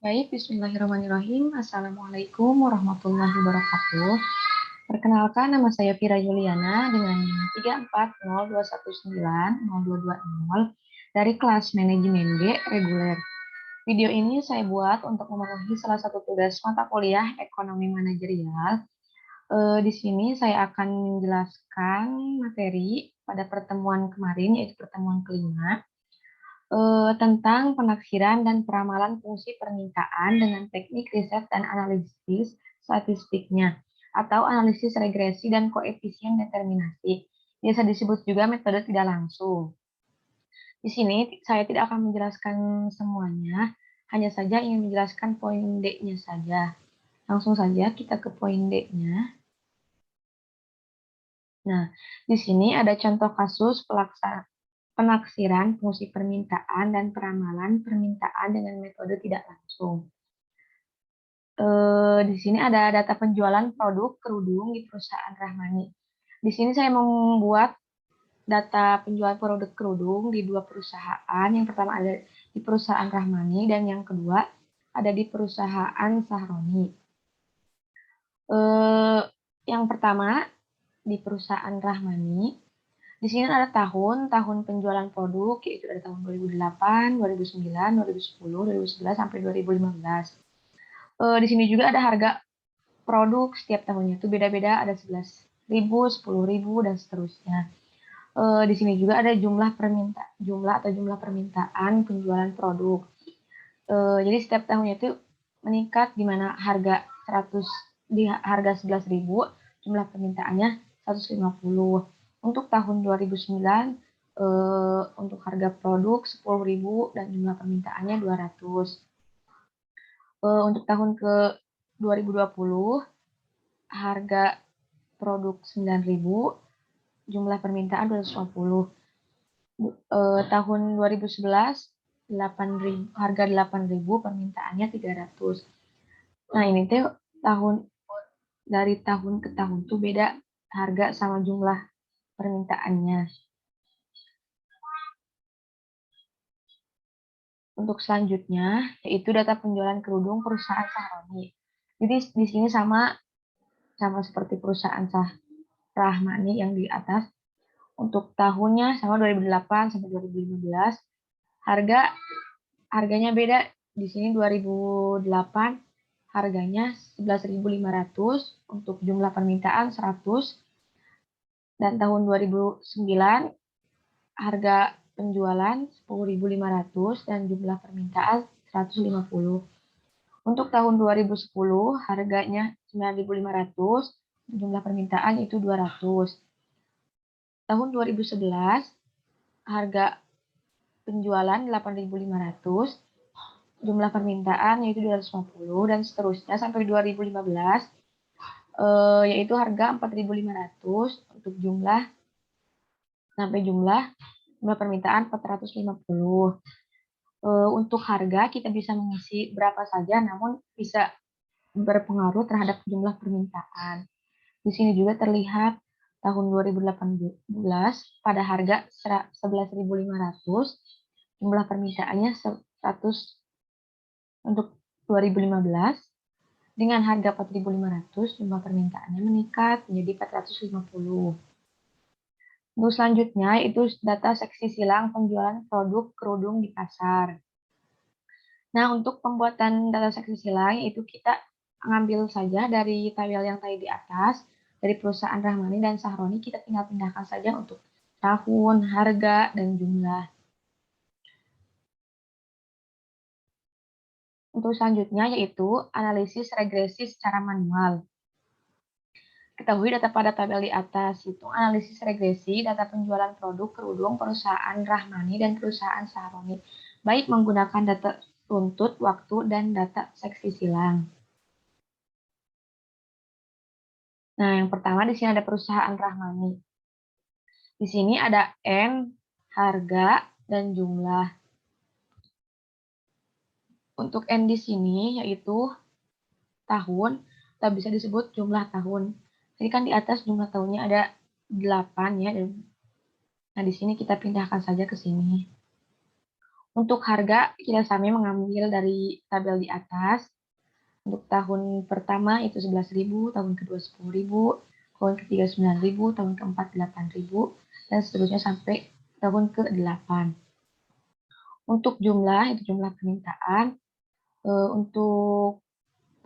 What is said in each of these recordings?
Baik, bismillahirrahmanirrahim. Assalamualaikum warahmatullahi wabarakatuh. Perkenalkan, nama saya Vira Juliana dengan 34021902220 dari kelas Manajemen B reguler. Video ini saya buat untuk memenuhi salah satu tugas mata kuliah Ekonomi Manajerial. Di sini saya akan menjelaskan materi pada pertemuan kemarin, yaitu pertemuan kelima, tentang penaksiran dan peramalan fungsi permintaan dengan teknik riset dan analisis statistiknya, atau analisis regresi dan koefisien determinasi. Biasa disebut juga metode tidak langsung. Di sini saya tidak akan menjelaskan semuanya, hanya saja ingin menjelaskan poin D-nya saja. Langsung saja kita ke poin D-nya. Nah, di sini ada contoh kasus penaksiran fungsi permintaan dan peramalan permintaan dengan metode tidak langsung. Di sini ada data penjualan produk kerudung di perusahaan Rahmani. Di sini saya membuat data penjualan produk kerudung di dua perusahaan. Yang pertama ada di perusahaan Rahmani dan yang kedua ada di perusahaan Sahroni. Yang pertama di perusahaan Rahmani. Di sini ada tahun penjualan produk, yaitu ada tahun 2008, 2009, 2010, 2011, sampai 2015. Di sini juga ada harga produk setiap tahunnya, itu beda-beda, ada 11.000, 10.000, dan seterusnya. Di sini juga ada jumlah permintaan penjualan produk. Jadi setiap tahunnya itu meningkat, di mana harga 11.000, jumlah permintaannya 150. Untuk tahun 2009, untuk harga produk 10.000 dan jumlah permintaannya 200. Untuk tahun ke 2020, harga produk 9.000, jumlah permintaan 250. Tahun 2011, 8.000, harga 8.000, permintaannya 300. Nah, ini tuh dari tahun ke tahun tuh beda harga sama jumlah permintaannya. Untuk selanjutnya, yaitu data penjualan kerudung perusahaan Sahroni. Jadi di sini sama seperti perusahaan Rahmani yang di atas. Untuk tahunnya sama 2008 sampai 2015. Harganya beda. Di sini 2008 harganya 11.500, untuk jumlah permintaan 100. Dan tahun 2009 harga penjualan 10.500 dan jumlah permintaan 150. Untuk tahun 2010 harganya 9.500, jumlah permintaan itu 200. Tahun 2011 harga penjualan 8.500, jumlah permintaan yaitu 250, dan seterusnya sampai 2015, yaitu harga 4.500 untuk jumlah permintaan 450. Untuk harga kita bisa mengisi berapa saja, namun bisa berpengaruh terhadap jumlah permintaan. Di sini juga terlihat tahun 2018 pada harga 11.500, jumlah permintaannya 100. Untuk 2015 dengan harga 4.500, jumlah permintaannya meningkat menjadi 450. Untuk selanjutnya itu data seksi silang penjualan produk kerudung di pasar. Nah, untuk pembuatan data seksi silang itu kita ngambil saja dari tabel yang tadi di atas, dari perusahaan Rahmani dan Sahroni, kita tinggal pindahkan saja untuk tahun, harga, dan jumlah. Untuk selanjutnya yaitu analisis regresi secara manual. Ketahui data pada tabel di atas, itu analisis regresi data penjualan produk kerudung perusahaan Rahmani dan perusahaan Sahroni, baik menggunakan data runtut waktu dan data seksi silang. Nah, yang pertama di sini ada perusahaan Rahmani. Di sini ada N, harga, dan jumlah. Untuk N di sini yaitu tahun, atau bisa disebut jumlah tahun. Jadi kan di atas jumlah tahunnya ada 8 ya. Nah, di sini kita pindahkan saja ke sini. Untuk harga, kita sami mengambil dari tabel di atas. Untuk tahun pertama itu 11.000, tahun kedua 10.000, tahun ketiga 9.000, tahun keempat 8.000, dan seterusnya sampai tahun ke-8. Untuk jumlah, itu jumlah permintaan. Untuk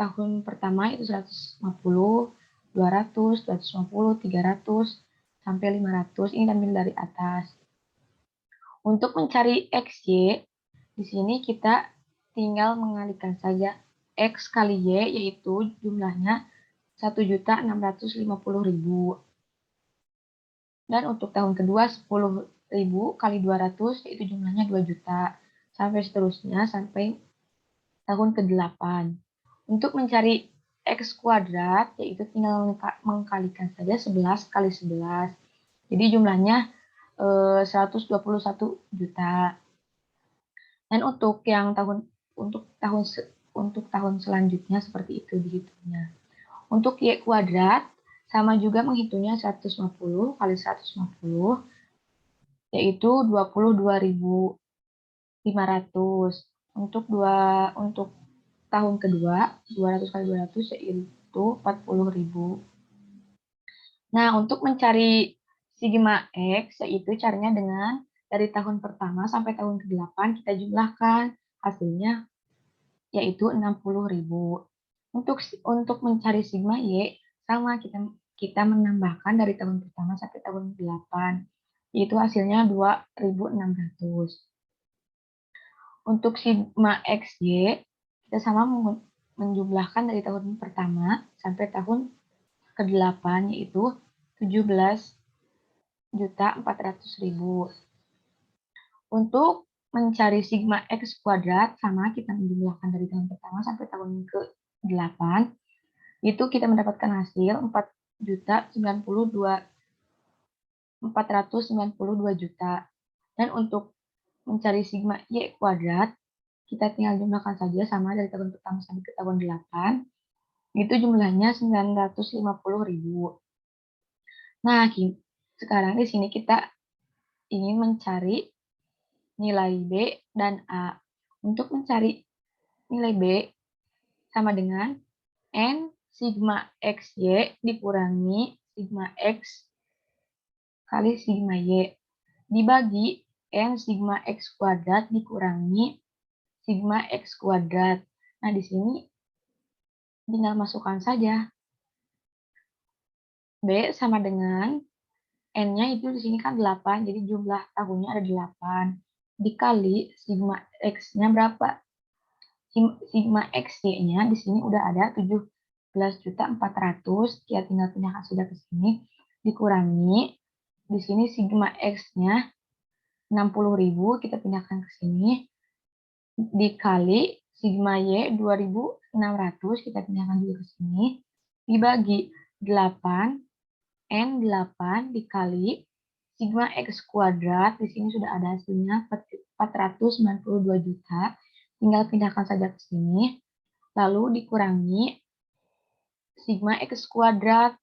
tahun pertama itu 150, 200, 250, 300, sampai 500. Ini diambil dari atas. Untuk mencari XY, di sini kita tinggal mengalihkan saja X kali Y, yaitu jumlahnya 1.650.000. Dan untuk tahun kedua 10.000 kali 200, yaitu jumlahnya 2 juta. Sampai seterusnya, sampai tahun ke-8. Untuk mencari X kuadrat, yaitu tinggal mengkalikan saja 11 kali 11. Jadi jumlahnya 121 juta. Dan untuk yang tahun selanjutnya seperti itu dihitungnya. Untuk Y kuadrat sama juga menghitungnya 150 kali 150, yaitu 22.500. Untuk tahun kedua 200 kali 200 yaitu 40.000. Nah, untuk mencari sigma X, yaitu caranya dengan dari tahun pertama sampai tahun ke-8 kita jumlahkan, hasilnya yaitu 60.000. Untuk mencari sigma Y, sama kita menambahkan dari tahun pertama sampai tahun ke-8, yaitu hasilnya 2.600. Untuk sigma XY, kita sama menjumlahkan dari tahun pertama sampai tahun ke-8, yaitu 17.400.000. Untuk mencari sigma X kuadrat, sama kita menjumlahkan dari tahun pertama sampai tahun ke-8, itu kita mendapatkan hasil 4.092 juta. Dan untuk mencari sigma Y kuadrat, kita tinggal jumlahkan saja sama dari tahun pertama sampai ke tahun 8, itu jumlahnya 950.000. Nah, sekarang di sini kita ingin mencari nilai B dan A. Untuk mencari nilai B sama dengan N sigma XY dikurangi sigma X kali sigma Y dibagi N sigma X kuadrat dikurangi sigma X kuadrat. Nah, di sini tinggal masukkan saja. B sama dengan N-nya itu di sini kan 8, jadi jumlah tahunnya ada 8. Dikali sigma X-nya berapa? Sigma XY-nya di sini udah ada 17.400.000, ya tinggal pindahkan saja ke sini. Dikurangi, di sini sigma X-nya 60.000, kita pindahkan ke sini. Dikali sigma Y 2.600, kita pindahkan juga ke sini. Dibagi 8, N8 dikali sigma X kuadrat, di sini sudah ada hasilnya 492 juta, tinggal pindahkan saja ke sini, lalu dikurangi sigma X kuadrat.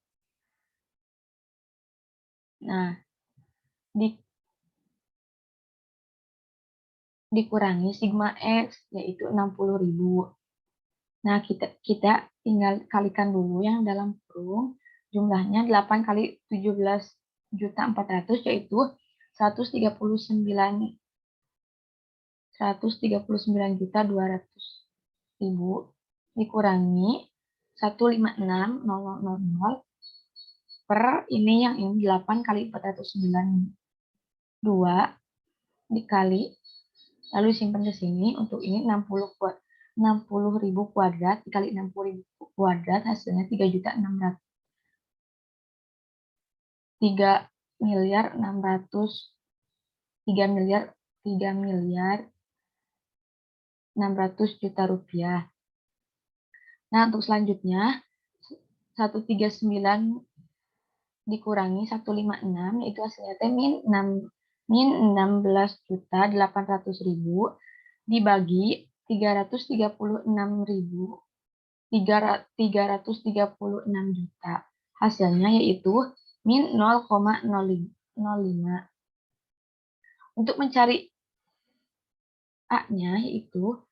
Nah, dikurangi sigma X, yaitu 60.000. Nah, kita tinggal kalikan dulu yang dalam kurung, jumlahnya 8 kali 17.400.000, yaitu 139.200.000 dikurangi 156.000 per ini yang ini 8 kali 492 dikali, lalu simpan ke sini. Untuk ini 60.000 kuadrat dikali 60.000 kuadrat, hasilnya 3 miliar 600 juta rupiah. Nah, untuk selanjutnya 139 dikurangi 156, yaitu hasilnya min 16.800.000 dibagi 336 juta. Hasilnya yaitu min 0,05. Untuk mencari A-nya yaitu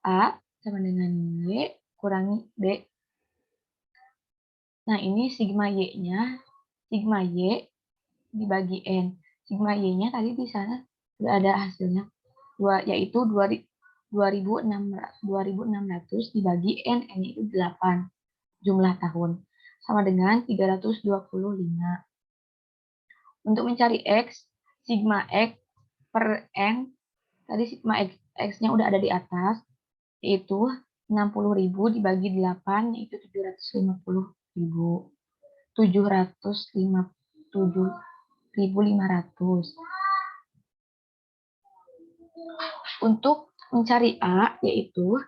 A sama dengan Y kurangi B. Nah, ini sigma Y-nya, sigma Y dibagi N. Sigma Y-nya tadi di sana sudah ada hasilnya, yaitu 2600 dibagi N, N-nya itu 8 jumlah tahun. Sama dengan 325. Untuk mencari X, sigma X per N, tadi sigma X-nya udah ada di atas, yaitu 60.000 dibagi 8, yaitu 750.000. 757.500. Untuk mencari A, yaitu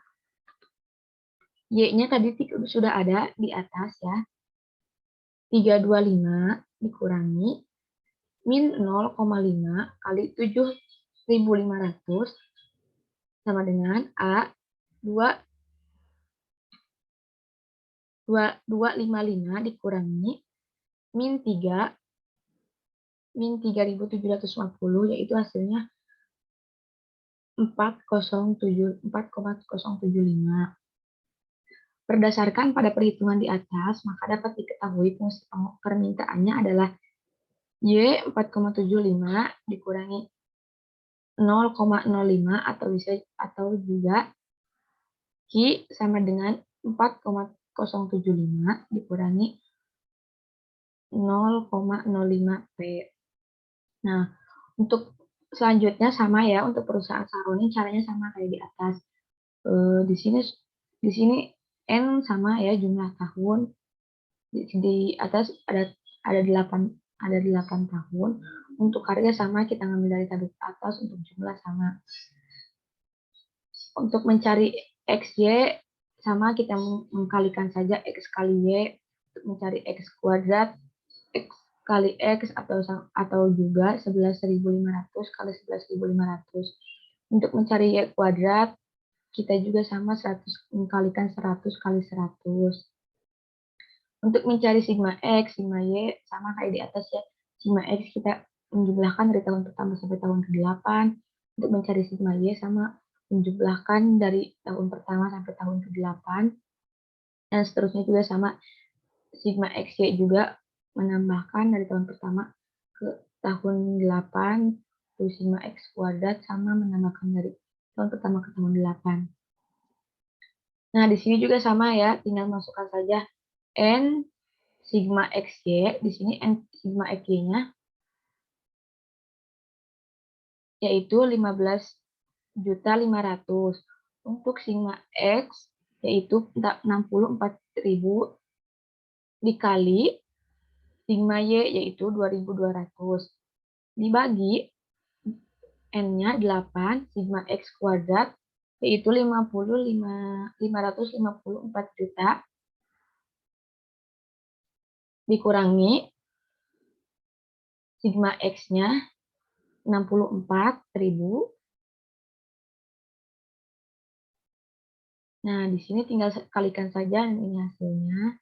Y-nya tadi sudah ada di atas ya. 325 dikurangi min 0,5 kali 7.500 sama dengan A 2.255 dikurangi min 3 min 3.750, yaitu hasilnya 4,075. Berdasarkan pada perhitungan di atas, maka dapat diketahui fungsi permintaannya adalah Y 4,75 dikurangi 0,05 atau juga Q sama dengan 4,075 dikurangi 0,05 P. Nah, untuk selanjutnya sama ya, untuk perusahaan Saroni caranya sama kayak di atas. Di sini N sama ya, jumlah tahun. Di atas ada 8 tahun. Untuk harga sama, kita ngambil dari tabel atas, untuk jumlah sama. Untuk mencari XY sama, kita mengkalikan saja X kali Y. Untuk mencari X kuadrat, X kali X atau juga 11.500 kali 11.500. Untuk mencari Y kuadrat, kita juga sama 100 mengkalikan 100 kali 100. Untuk mencari sigma X, sigma Y sama kayak di atas ya. Sigma X kita menjumlahkan dari tahun pertama sampai tahun ke-8. Untuk mencari sigma Y sama menjumlahkan dari tahun pertama sampai tahun ke-8. Dan seterusnya juga sama, sigma XY juga menambahkan dari tahun pertama ke tahun 8. Terus sigma X kuadrat sama menambahkan dari tahun pertama ke tahun 8. Nah, di sini juga sama ya, tinggal masukkan saja N sigma XY, di sini N sigma XY-nya yaitu 15.500. Untuk sigma X yaitu 64.000 dikali sigma Y yaitu 2.200 dibagi N-nya 8, sigma X kuadrat yaitu 554 juta dikurangi sigma X-nya 64.000. Nah, di sini tinggal kalikan saja ini hasilnya.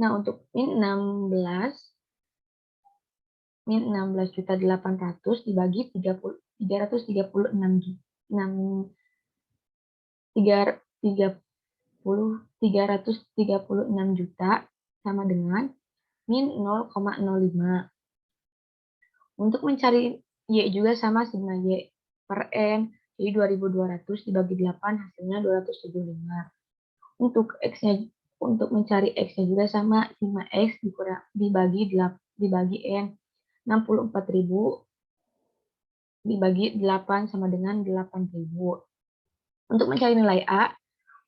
Nah, untuk min 16.800 dibagi 336 juta sama dengan min 0,05. Untuk mencari Y juga sama, sigma Y per N, jadi 2.200 dibagi 8 hasilnya 275. Untuk X-nya, untuk mencari X-nya juga sama, sigma X dibagi N, 64.000 dibagi 8 sama dengan 8.000. Untuk mencari nilai A,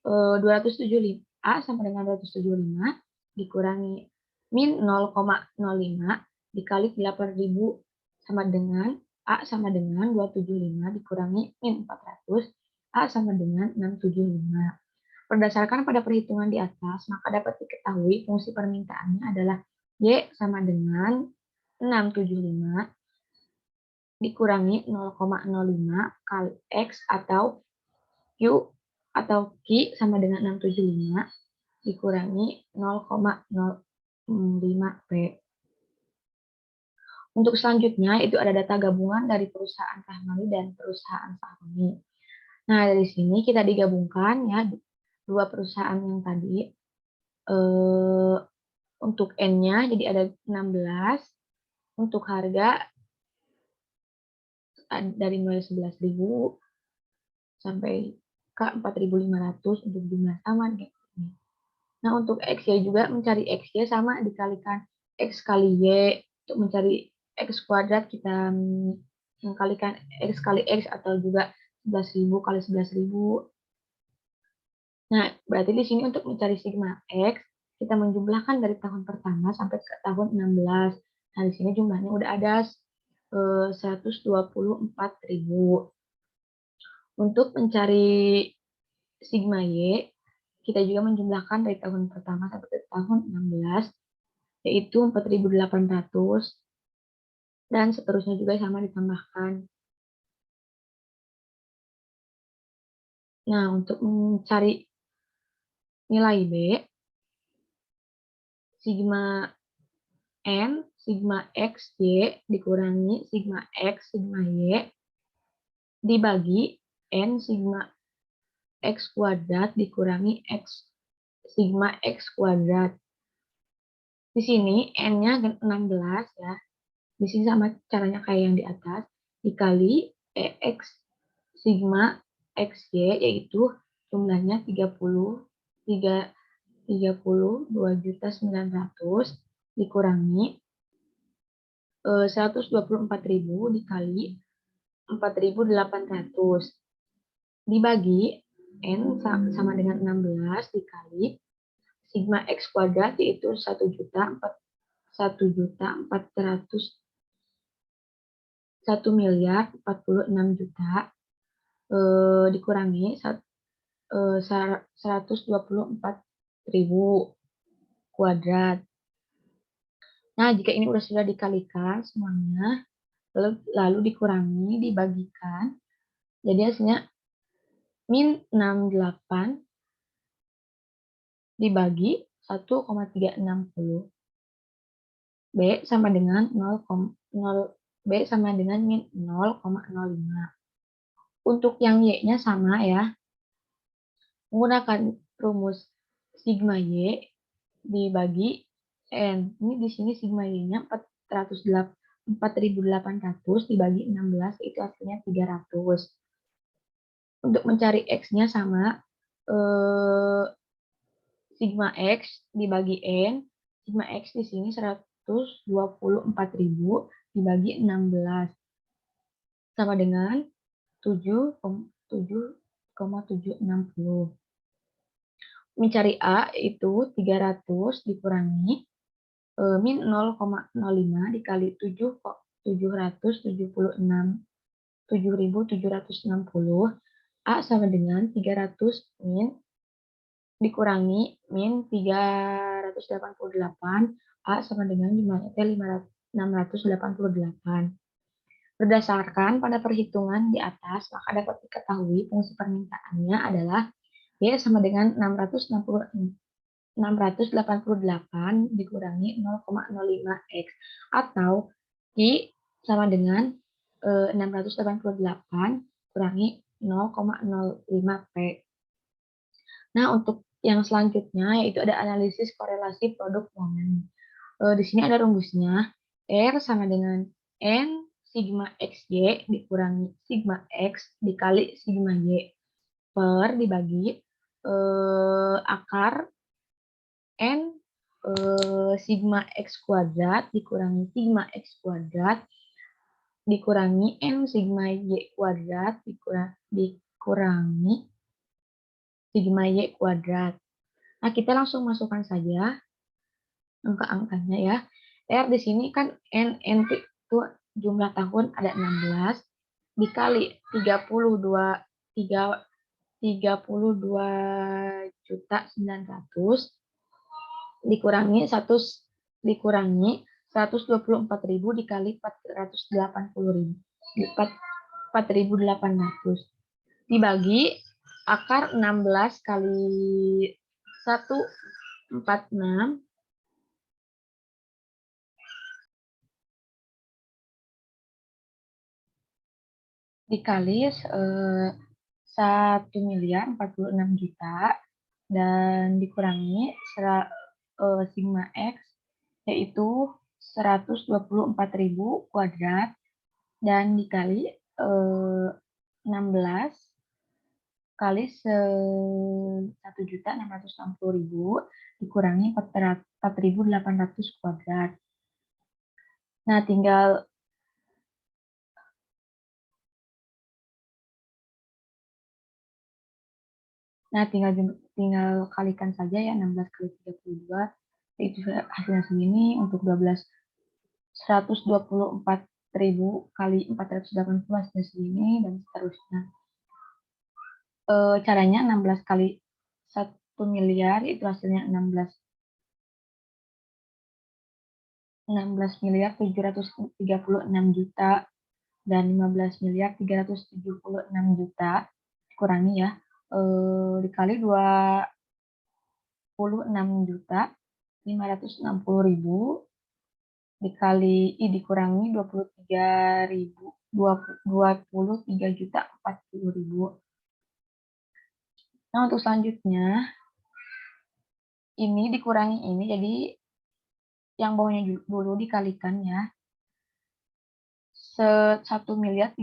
275 A sama dengan 275 dikurangi min 0,05 dikali 8.000 sama dengan A sama dengan 275 dikurangi min 400, A sama dengan 675. Berdasarkan pada perhitungan di atas, maka dapat diketahui fungsi permintaannya adalah Y sama dengan 675 dikurangi 0,05 kali X atau Q Q sama dengan 675 dikurangi 0,05 P. Untuk selanjutnya, itu ada data gabungan dari perusahaan Rahmani dan perusahaan Saroni. Nah, dari sini kita digabungkan ya dua perusahaan yang tadi. Eh, untuk N-nya jadi ada 16. Untuk harga dari mulai 11.000 sampai ke 4.500 untuk jumlah sama kayak gini. Nah, untuk X-Y juga mencari X-Y sama dikalikan X kali Y. Untuk mencari X kuadrat kita mengkalikan X kali X atau juga 11.000 kali 11.000. Nah, berarti di sini untuk mencari sigma X, kita menjumlahkan dari tahun pertama sampai ke tahun 16. Nah, di sini jumlahnya udah ada 124.000. Untuk mencari sigma Y, kita juga menjumlahkan dari tahun pertama sampai ke tahun 16, yaitu 4.800, dan seterusnya juga sama ditambahkan. Nah, untuk mencari nilai B, sigma N, sigma X, Y dikurangi sigma X, sigma Y, dibagi N sigma X kuadrat dikurangi X sigma X kuadrat. Di sini N-nya 16 ya. Di sini sama caranya kayak yang di atas. Dikali EX sigma XY, yaitu jumlahnya 32.900 dikurangi 124.000 dikali 4.800 dibagi N sama dengan 16 dikali sigma X kuadrat, yaitu 1.446.000 dikurangi 124.000 kuadrat. Nah, jika ini sudah dikalikan semuanya, lalu dikurangi, dibagikan, jadi hasilnya min 68 dibagi 1,360. B sama dengan 0, B sama dengan min 0,05. Untuk yang Y-nya sama ya, menggunakan rumus sigma Y dibagi N. Ini di sini sigma Y-nya 4.800 dibagi 16, itu hasilnya 300. Untuk mencari X-nya sama, sigma X dibagi N. Sigma X di sini 124.000 dibagi 16. Sama dengan 7,760. Mencari A itu 300 dikurangi min 0,05 dikali 7.760. A sama dengan 300 min dikurangi min 388. A sama dengan jumlahnya 688. Berdasarkan pada perhitungan di atas, maka dapat diketahui fungsi permintaannya adalah Y sama dengan 688 dikurangi 0,05X, atau I sama dengan 688 kurangi 0,05P. Nah, untuk yang selanjutnya yaitu ada analisis korelasi produk momen. Di sini ada rumusnya. R sama dengan N sigma XY dikurangi sigma X dikali sigma Y per dibagi akar N sigma X kuadrat dikurangi sigma X kuadrat dikurangi N sigma Y kuadrat dikurangi sigma Y kuadrat. Nah, kita langsung masukkan saja angka-angkanya ya. R di sini kan N itu jumlah tahun ada 16 dikali 32.900 dikurangi 124.000 dikali 4.800 dibagi akar 16 kali 146 dikali 1.046.000.000 dan dikurangi sigma X yaitu 124.000 kuadrat dan dikali 16 kali 1.660.000 dikurangi 4.800 kuadrat. Nah, tinggal kalikan saja ya 16 kali 32 itu hasilnya segini. Untuk 12 124.000 kali 480 hasilnya segini dan seterusnya. Caranya 16 kali 1 miliar itu hasilnya 16.736.000.000 dan 15.376.000.000 dikurangi ya dikali 26.560.000 dikurangi 23.040.000. Nah, untuk selanjutnya ini dikurangi ini, jadi yang bawahnya dulu dikalikan ya. 1.360.000.000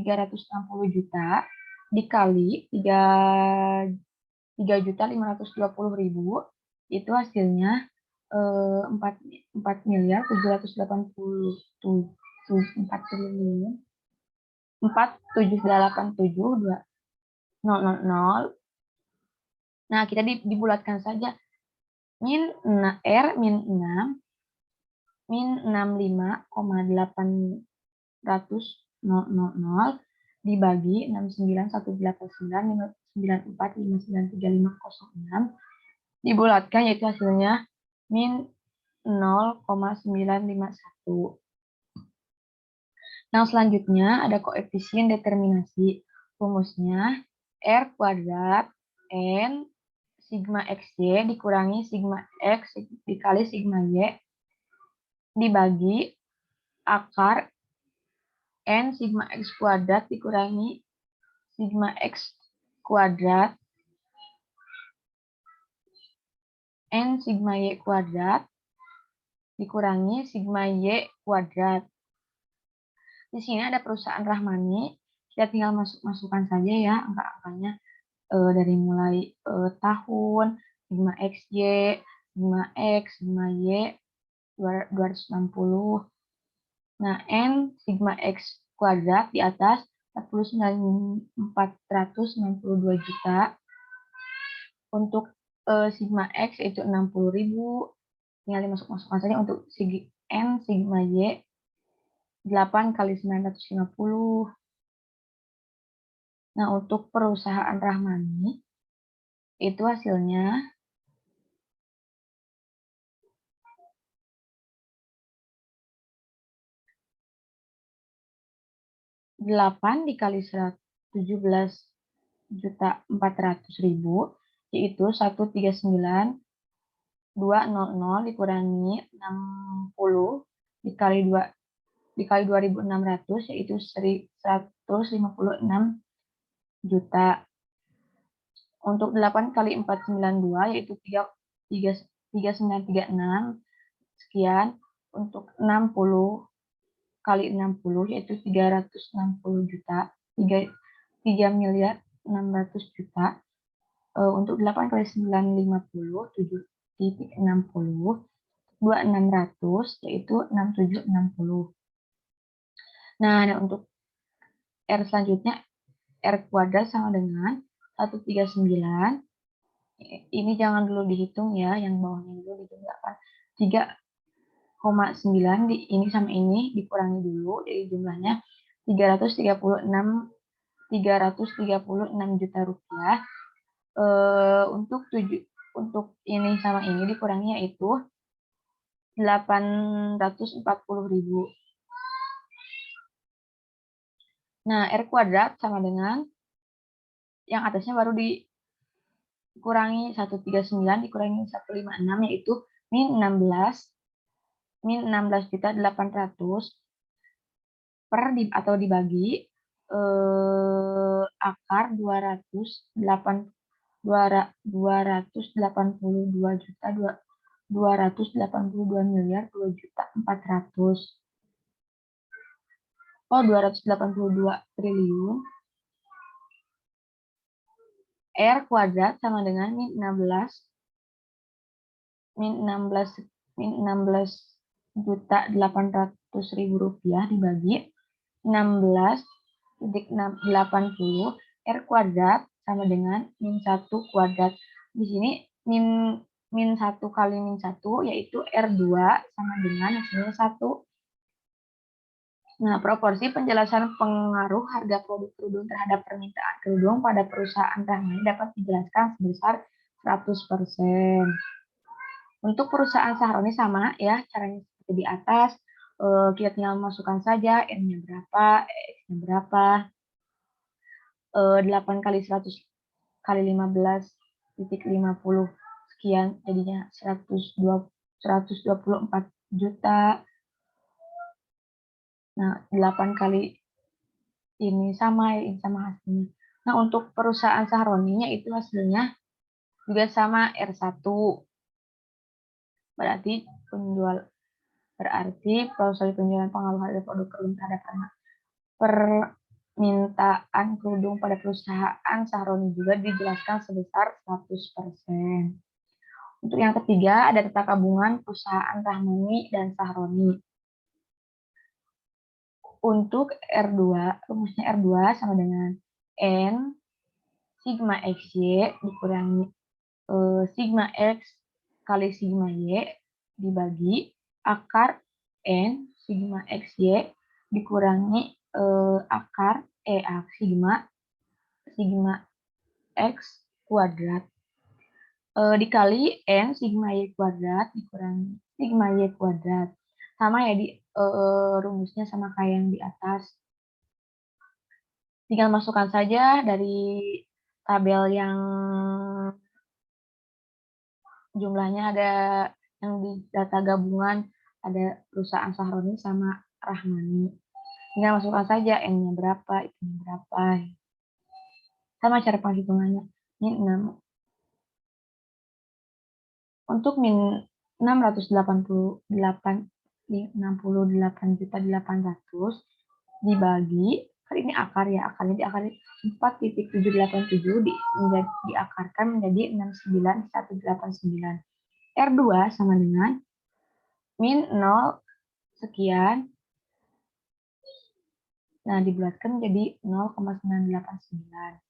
dikali 3.520.000 itu hasilnya 4.787.000. Nah, kita dibulatkan saja. R min 6 min 65,800.000 dibagi 69.189.94593506 dibulatkan, yaitu hasilnya min 0,951. Nah, selanjutnya ada koefisien determinasi. Rumusnya R kuadrat N sigma XY dikurangi sigma X dikali sigma Y dibagi akar N sigma X kuadrat dikurangi sigma X kuadrat N sigma Y kuadrat dikurangi sigma Y kuadrat. Di sini ada perusahaan Rahmani, kita tinggal masukkan saja ya angka-angkanya dari mulai tahun, sigma XY, sigma X, sigma Y 260. Nah, N sigma X kuadrat di atas 49.492 juta. Untuk sigma X itu 60.000. Tinggal dimasukkan saja. Untuk N sigma Y 8 kali 950. Nah, untuk perusahaan Rahmani itu hasilnya 8 dikali 17.400.000 yaitu 139.200 dikurangi 60 dikali 2.600 yaitu 156 juta. Untuk 8 kali 492 yaitu 3936 sekian. Untuk 60 kali 60 yaitu 360 juta, 3.600.000.000 juta. Untuk 8 kali 950 7.60 2600 yaitu 6760. Nah, untuk R selanjutnya R kuadrat sama dengan 139. Ini jangan dulu dihitung ya, yang bawahnya dulu dijumlahkan. 3,9 ini sama ini dikurangi dulu, jadi jumlahnya 336 juta rupiah. Untuk ini sama ini dikurangi yaitu 840.000. Nah, R kuadrat sama dengan yang atasnya baru dikurangi 139 dikurangi 156 yaitu min 16.800 per atau dibagi akar 282 triliun. R kuadrat sama dengan min 16.800.000 rupiah dibagi 16,80 R kuadrat sama dengan min 1 kuadrat. Di sini min 1 kali min 1 yaitu R2 sama dengan hasilnya 1. Nah, proporsi penjelasan pengaruh harga produk kerudung terhadap permintaan kerudung pada perusahaan Rahmani dapat dijelaskan sebesar 100%. Untuk perusahaan Sahroni sama ya, caranya seperti di atas. Kita tinggal masukkan saja N-nya berapa, X-nya berapa. 8 kali 100 kali 15,50 sekian, jadinya 124 juta. Nah, 8 kali ini sama hasilnya. Nah, untuk perusahaan Sahroninya itu hasilnya juga sama R1. Berarti proses penjualan pengaruh harga produk kerudung terhadap permintaan kerudung pada perusahaan Sahroni juga dijelaskan sebesar 100%. Untuk yang ketiga ada tata gabungan perusahaan Rahmani dan Sahroni. Untuk R2, rumusnya R2 sama dengan N sigma XY dikurangi sigma X kali sigma Y dibagi akar N sigma XY dikurangi akar sigma X kuadrat dikali N sigma Y kuadrat dikurangi sigma Y kuadrat. Sama ya, di rumusnya sama kayak yang di atas. Tinggal masukkan saja dari tabel yang jumlahnya ada yang di data gabungan, ada perusahaan Sahroni sama Rahmani. Tinggal masukkan saja N-nya berapa, itu berapa. Sama cara penghitungannya. Min 6. Untuk min 688.800 dibagi, kali ini akar ya, akarnya diakari 4,787 diakarkan menjadi 69,189. R2 sama dengan min 0 sekian. Nah, dibulatkan menjadi 0,989.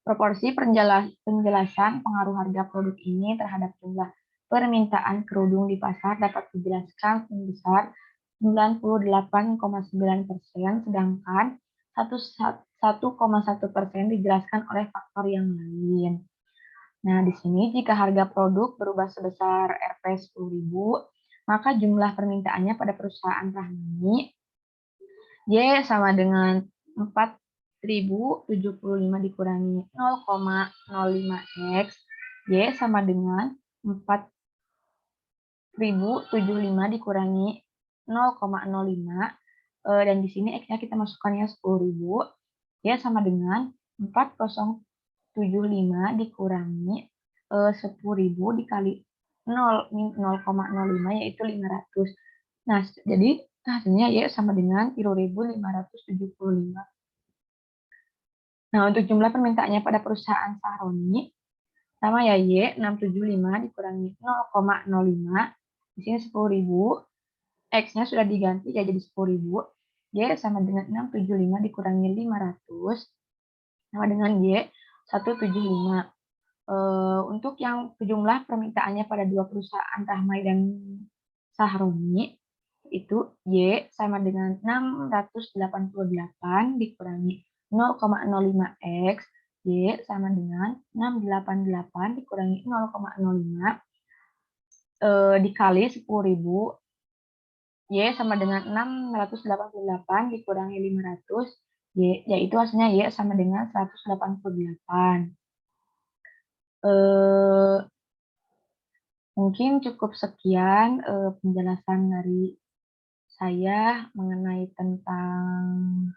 Proporsi penjelasan pengaruh harga produk ini terhadap jumlah permintaan kerudung di pasar dapat dijelaskan sebesar 98,9%, sedangkan 1,1% dijelaskan oleh faktor yang lain. Nah, di sini jika harga produk berubah sebesar Rp 10.000, maka jumlah permintaannya pada perusahaan Rahmani Y sama dengan 4.075 dikurangi 0,05X, Y sama dengan 4.075 dikurangi 0,05, dan di sini X-nya kita masukkannya 10.000, Y sama dengan 4.075 dikurangi 10.000 dikali 0,05 yaitu 500. Nah, jadi hasilnya Y sama dengan 3.575. Nah, untuk jumlah permintaannya pada perusahaan Sahroni, sama ya Y, 675 dikurangi 0,05, di sini 10.000, X-nya sudah diganti ya jadi 10.000, Y sama dengan 675 dikurangi 500, sama dengan Y, 175. Untuk yang jumlah permintaannya pada dua perusahaan Rahmani dan Sahroni, itu Y sama dengan 688 dikurangi 0,05X, Y sama dengan 688 dikurangi 0,05 dikali 10.000, Y sama dengan 688 dikurangi 500, Y, yaitu hasilnya Y sama dengan 188. Mungkin cukup sekian penjelasan dari saya mengenai tentang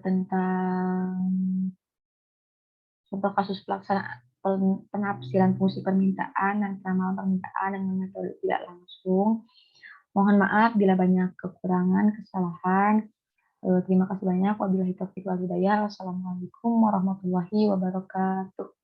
tentang contoh kasus pelaksanaan penafsiran fungsi permintaan dan penamalan permintaan dengan metode tidak langsung. Mohon maaf bila banyak kekurangan, kesalahan. Terima kasih banyak. Wabillahi taufiq wal hidayah. Wassalamualaikum warahmatullahi wabarakatuh.